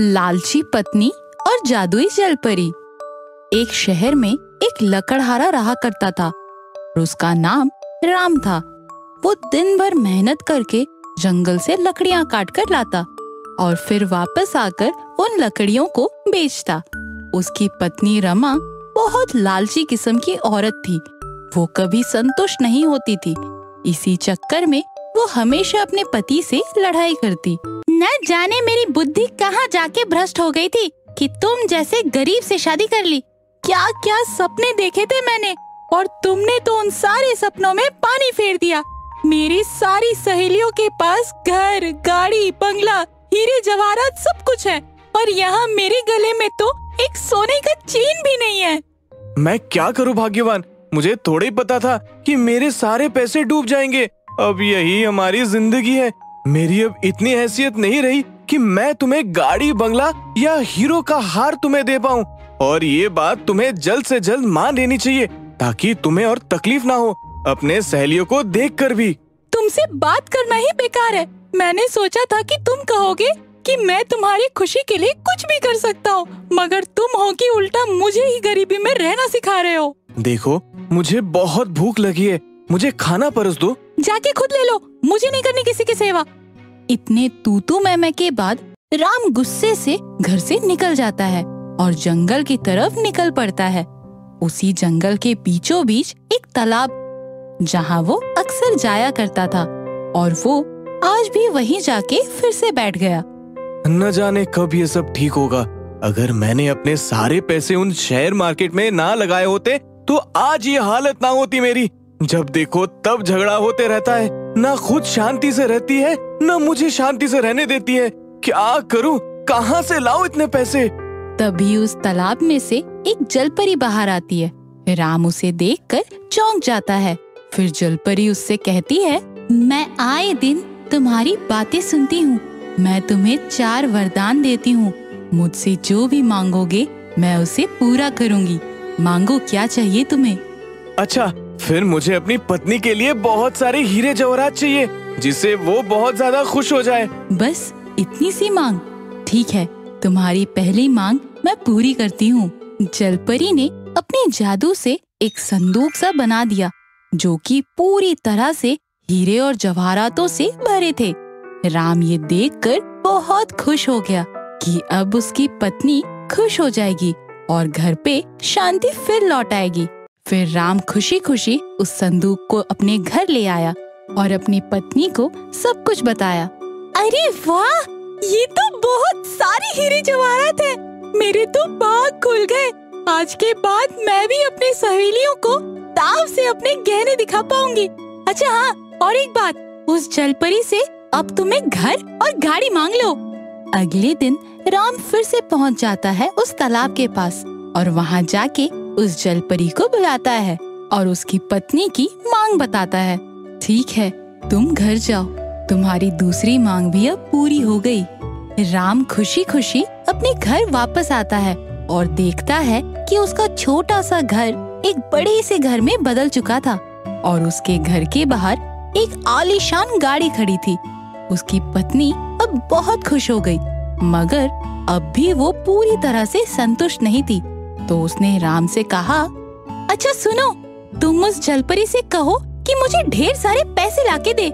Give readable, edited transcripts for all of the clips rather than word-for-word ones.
लालची पत्नी और जादुई जलपरी। एक शहर में एक लकड़हारा रहा करता था और उसका नाम राम था। वो दिन भर मेहनत करके जंगल से लकड़ियां काट कर लाता और फिर वापस आकर उन लकड़ियों को बेचता। उसकी पत्नी रमा बहुत लालची किस्म की औरत थी। वो कभी संतुष्ट नहीं होती थी। इसी चक्कर में वो हमेशा अपने पति से लड़ाई करती। न जाने मेरी बुद्धि कहाँ जाके भ्रष्ट हो गई थी कि तुम जैसे गरीब से शादी कर ली। क्या क्या सपने देखे थे मैंने, और तुमने तो उन सारे सपनों में पानी फेर दिया। मेरी सारी सहेलियों के पास घर, गाड़ी, बंगला, हीरे जवाहरात सब कुछ है, और यहाँ मेरे गले में तो एक सोने का चेन भी नहीं है। मैं क्या करूं भाग्यवान, मुझे थोड़ा ही पता था कि मेरे सारे पैसे डूब जाएंगे। अब यही हमारी जिंदगी है। मेरी अब इतनी हैसियत नहीं रही कि मैं तुम्हें गाड़ी, बंगला या हीरो का हार तुम्हें दे पाऊं। और ये बात तुम्हें जल्द से जल्द मान लेनी चाहिए ताकि तुम्हें और तकलीफ ना हो, अपने सहेलियों को देखकर भी। तुमसे बात करना ही बेकार है। मैंने सोचा था कि तुम कहोगे कि मैं तुम्हारी खुशी के लिए कुछ भी कर सकता हूँ, मगर तुम हो कि उल्टा मुझे ही गरीबी में रहना सिखा रहे हो। देखो, मुझे बहुत भूख लगी है, मुझे खाना परस दो। जाके खुद ले लो, मुझे नहीं करनी किसी की सेवा। इतने तू मैं के बाद राम गुस्से से घर से निकल जाता है और जंगल की तरफ निकल पड़ता है। उसी जंगल के बीचों बीच एक तालाब, जहाँ वो अक्सर जाया करता था, और वो आज भी वहीं जाके फिर से बैठ गया। न जाने कब ये सब ठीक होगा। अगर मैंने अपने सारे पैसे उन शेयर मार्केट में ना लगाए होते तो आज ये हालत ना होती मेरी। जब देखो तब झगड़ा होते रहता है, ना खुद शांति से रहती है ना मुझे शांति से रहने देती है। क्या करूं, कहां से लाऊं इतने पैसे। तभी उस तालाब में से एक जलपरी बाहर आती है। राम उसे देखकर चौंक जाता है। फिर जलपरी उससे कहती है, मैं आए दिन तुम्हारी बातें सुनती हूँ। मैं तुम्हें 4 वरदान देती हूँ। मुझसे जो भी मांगोगे मैं उसे पूरा करूँगी। मांगो, क्या चाहिए तुम्हें? अच्छा, फिर मुझे अपनी पत्नी के लिए बहुत सारे हीरे जवाहरात चाहिए, जिससे वो बहुत ज्यादा खुश हो जाए। बस इतनी सी मांग? ठीक है, तुम्हारी पहली मांग मैं पूरी करती हूँ। जलपरी ने अपने जादू से एक संदूक सा बना दिया, जो कि पूरी तरह से हीरे और जवाहरातों से भरे थे। राम ये देखकर बहुत खुश हो गया कि अब उसकी पत्नी खुश हो जाएगी और घर पे शांति फिर लौट आएगी। फिर राम खुशी खुशी उस संदूक को अपने घर ले आया और अपनी पत्नी को सब कुछ बताया। अरे वाह, ये तो बहुत सारे हीरे जवाहरात हैं। मेरे तो भाग खुल गए। आज के बाद मैं भी अपने सहेलियों को ताव से अपने गहने दिखा पाऊंगी। अच्छा हाँ, और एक बात, उस जलपरी से अब तुम्हें घर और गाड़ी मांग लो। अगले दिन राम फिर से पहुंच जाता है उस तालाब के पास और वहां जाके उस जलपरी को बुलाता है और उसकी पत्नी की मांग बताता है। ठीक है, तुम घर जाओ, तुम्हारी दूसरी मांग भी अब पूरी हो गई। राम खुशी खुशी अपने घर वापस आता है और देखता है कि उसका छोटा सा घर एक बड़े से घर में बदल चुका था और उसके घर के बाहर एक आलीशान गाड़ी खड़ी थी। उसकी पत्नी अब बहुत खुश हो गई, मगर अब भी वो पूरी तरह से संतुष्ट नहीं थी। तो उसने राम से कहा, अच्छा सुनो, तुम उस जलपरी से कहो कि मुझे ढेर सारे पैसे लाके दे।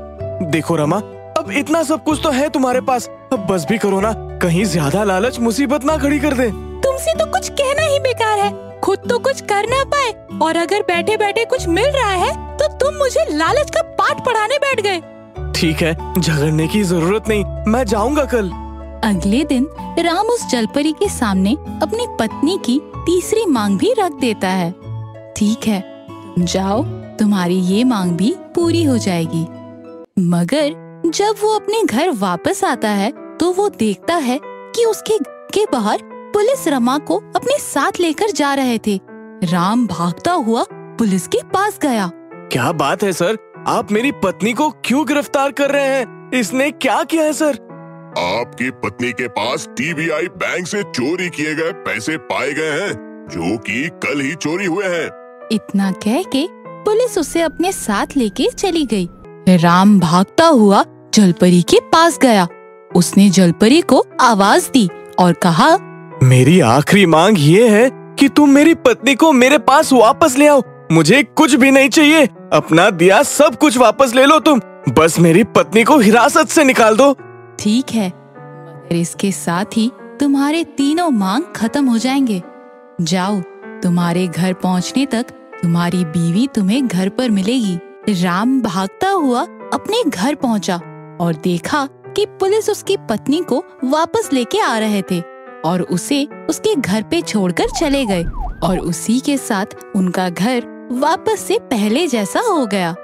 देखो रमा, अब इतना सब कुछ तो है तुम्हारे पास, अब बस भी करो ना, कहीं ज्यादा लालच मुसीबत ना खड़ी कर दे। तुमसे तो कुछ कहना ही बेकार है। खुद तो कुछ कर ना पाए और अगर बैठे बैठे कुछ मिल रहा है तो तुम मुझे लालच का पाठ पढ़ाने बैठ गए। ठीक है, झगड़ने की जरूरत नहीं, मैं जाऊंगा कल। अगले दिन राम उस जलपरी के सामने अपनी पत्नी की तीसरी मांग भी रख देता है। ठीक है, तुम जाओ, तुम्हारी ये मांग भी पूरी हो जाएगी। मगर जब वो अपने घर वापस आता है तो वो देखता है कि उसके घर के बाहर पुलिस रमा को अपने साथ लेकर जा रहे थे। राम भागता हुआ पुलिस के पास गया। क्या बात है सर, आप मेरी पत्नी को क्यों गिरफ्तार कर रहे हैं? इसने क्या किया है सर? आपकी पत्नी के पास TBI बैंक से चोरी किए गए पैसे पाए गए हैं, जो कि कल ही चोरी हुए हैं। इतना कह के पुलिस उसे अपने साथ लेके चली गई। राम भागता हुआ जलपरी के पास गया। उसने जलपरी को आवाज दी और कहा, मेरी आखिरी मांग ये है कि तुम मेरी पत्नी को मेरे पास वापस ले आओ। मुझे कुछ भी नहीं चाहिए, अपना दिया सब कुछ वापस ले लो तुम, बस मेरी पत्नी को हिरासत से निकाल दो। ठीक है, मगर इसके साथ ही तुम्हारे तीनों मांग खत्म हो जाएंगे। जाओ, तुम्हारे घर पहुंचने तक तुम्हारी बीवी तुम्हें घर पर मिलेगी। राम भागता हुआ अपने घर पहुंचा और देखा कि पुलिस उसकी पत्नी को वापस लेके आ रहे थे और उसे उसके घर पे छोड़कर चले गए, और उसी के साथ उनका घर वापस से पहले जैसा हो गया।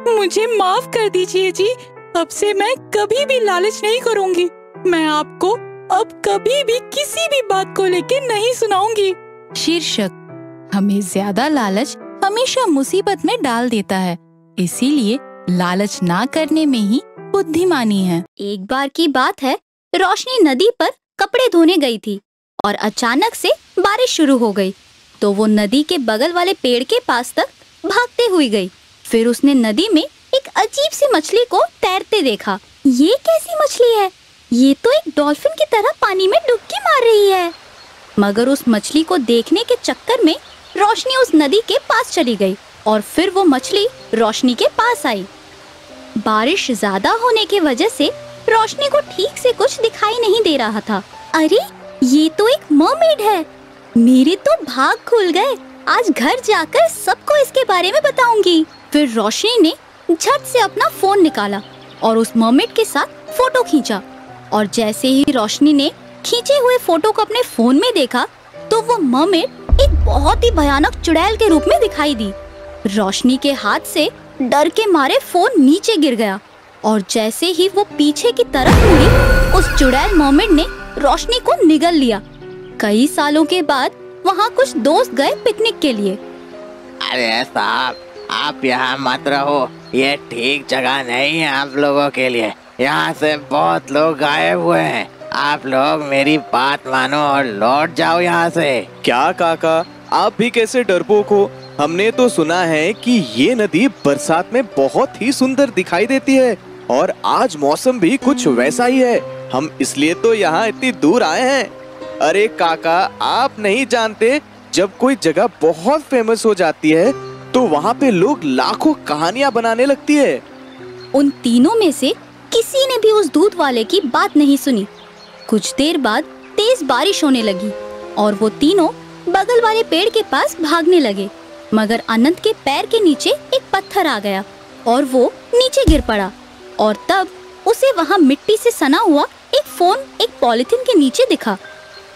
मुझे माफ कर दीजिए जी, अब से मैं कभी भी लालच नहीं करूंगी। मैं आपको अब कभी भी किसी भी बात को लेके नहीं सुनाऊंगी। शीर्षक, हमें ज्यादा लालच हमेशा मुसीबत में डाल देता है, इसीलिए लालच ना करने में ही बुद्धिमानी है। एक बार की बात है, रोशनी नदी पर कपड़े धोने गई थी और अचानक से बारिश शुरू हो गई, तो वो नदी के बगल वाले पेड़ के पास तक भागते हुई गई। फिर उसने नदी में एक अजीब सी मछली को तैरते देखा। ये कैसी मछली है? ये तो एक डॉल्फिन की तरह पानी में डुबकी मार रही है। मगर उस मछली को देखने के चक्कर में रोशनी उस नदी के पास चली गई और फिर वो मछली रोशनी के पास आई। बारिश ज्यादा होने की वजह से रोशनी को ठीक से कुछ दिखाई नहीं दे रहा था। अरे, ये तो एक मरमेड है। मेरे तो भाग खुल गए। आज घर जाकर सबको इसके बारे में बताऊंगी। फिर रोशनी ने झट से अपना फोन निकाला और उस मरमेड के साथ फोटो खींचा, और जैसे ही रोशनी ने खींचे हुए फोटो को अपने फोन में देखा तो वो मरमेड एक बहुत ही भयानक चुड़ैल के रूप में दिखाई दी। रोशनी के हाथ से डर के मारे फोन नीचे गिर गया, और जैसे ही वो पीछे की तरफ मुड़ी, उस चुड़ैल मरमेड ने रोशनी को निगल लिया। कई सालों के बाद वहाँ कुछ दोस्त गए पिकनिक के लिए। अरे साहब, आप यहाँ मत रहो, ये ठीक जगह नहीं है आप लोगों के लिए। यहाँ से बहुत लोग गायब हुए हैं। आप लोग मेरी बात मानो और लौट जाओ यहाँ से। क्या काका, आप भी कैसे डरपोक हो? हमने तो सुना है कि ये नदी बरसात में बहुत ही सुंदर दिखाई देती है, और आज मौसम भी कुछ वैसा ही है। हम इसलिए तो यहाँ इतनी दूर आए हैं। अरे काका, आप नहीं जानते, जब कोई जगह बहुत फेमस हो जाती है तो वहाँ पे लोग लाखों कहानियाँ बनाने लगती है। उन तीनों में से किसी ने भी उस दूध वाले की बात नहीं सुनी। कुछ देर बाद तेज बारिश होने लगी और वो तीनों बगल वाले पेड़ के पास भागने लगे, मगर अनंत के पैर के नीचे एक पत्थर आ गया और वो नीचे गिर पड़ा, और तब उसे वहाँ मिट्टी से सना हुआ एक फोन एक पॉलिथीन के नीचे दिखा।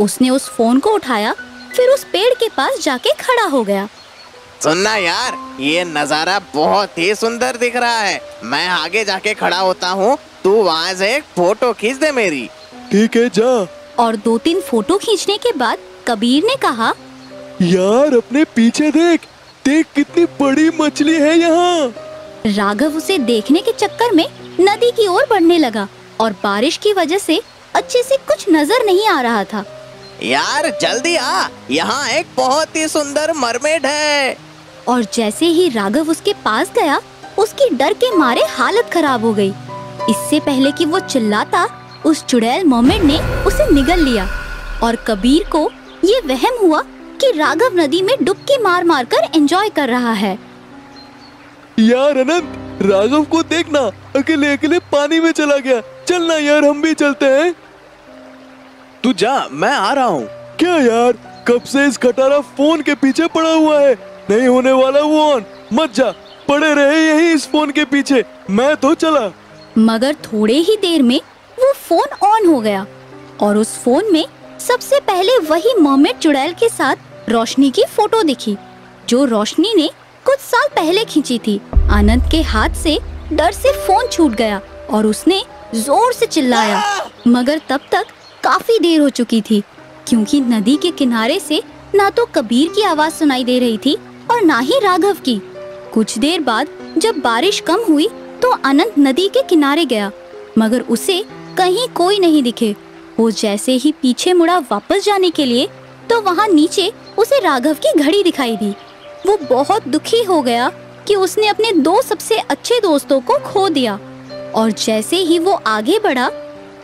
उसने उस फोन को उठाया, फिर उस पेड़ के पास जाके खड़ा हो गया। सुनना यार, ये नज़ारा बहुत ही सुंदर दिख रहा है। मैं आगे जाके खड़ा होता हूँ, तू वहाँ से एक फोटो खींच दे मेरी। ठीक है, जा। और 2-3 फोटो खींचने के बाद कबीर ने कहा, यार अपने पीछे देख, देख कितनी बड़ी मछली है यहाँ। राघव उसे देखने के चक्कर में नदी की ओर बढ़ने लगा, और बारिश की वजह से अच्छे से कुछ नजर नहीं आ रहा था। यार जल्दी आ, यहाँ एक बहुत ही सुंदर मरमेड है। और जैसे ही राघव उसके पास गया, उसकी डर के मारे हालत खराब हो गई। इससे पहले कि वो चिल्लाता, उस चुड़ैल मरमेड ने उसे निगल लिया, और कबीर को ये वहम हुआ कि राघव नदी में डुबकी मार मार कर एंजॉय कर रहा है। यार अनंत, राघव को देखना, अकेले अकेले पानी में चला गया। चलना यार, हम भी चलते हैं। तू जा, मैं आ रहा हूँ। क्या यार, कब से इस खटारा फोन के पीछे पड़ा हुआ है? नहीं होने वाला वो ऑन। मत जा, पड़े रहे यहीं इस फोन के पीछे। मैं तो चला। मगर थोड़े ही देर में वो फोन ऑन हो गया, और उस फोन में सबसे पहले वही मरमेड चुड़ैल के साथ रोशनी की फोटो दिखी, जो रोशनी ने कुछ साल पहले खींची थी। आनंद के हाथ से डर से फोन छूट गया और उसने जोर से चिल्लाया, मगर तब तक काफी देर हो चुकी थी, क्योंकि नदी के किनारे से ना तो कबीर की आवाज सुनाई दे रही थी और ना ही राघव की। कुछ देर बाद जब बारिश कम हुई तो अनंत नदी के किनारे गया, मगर उसे कहीं कोई नहीं दिखे। वो जैसे ही पीछे मुड़ा वापस जाने के लिए, तो वहाँ नीचे उसे राघव की घड़ी दिखाई दी। वो बहुत दुखी हो गया कि उसने अपने 2 सबसे अच्छे दोस्तों को खो दिया, और जैसे ही वो आगे बढ़ा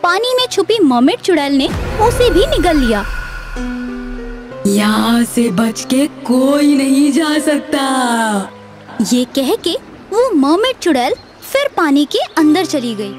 पानी में छुपी मर्मेड चुड़ैल ने उसे भी निगल लिया। यहाँ से बच के कोई नहीं जा सकता। ये कह के वो मर्मेड चुड़ैल फिर पानी के अंदर चली गई।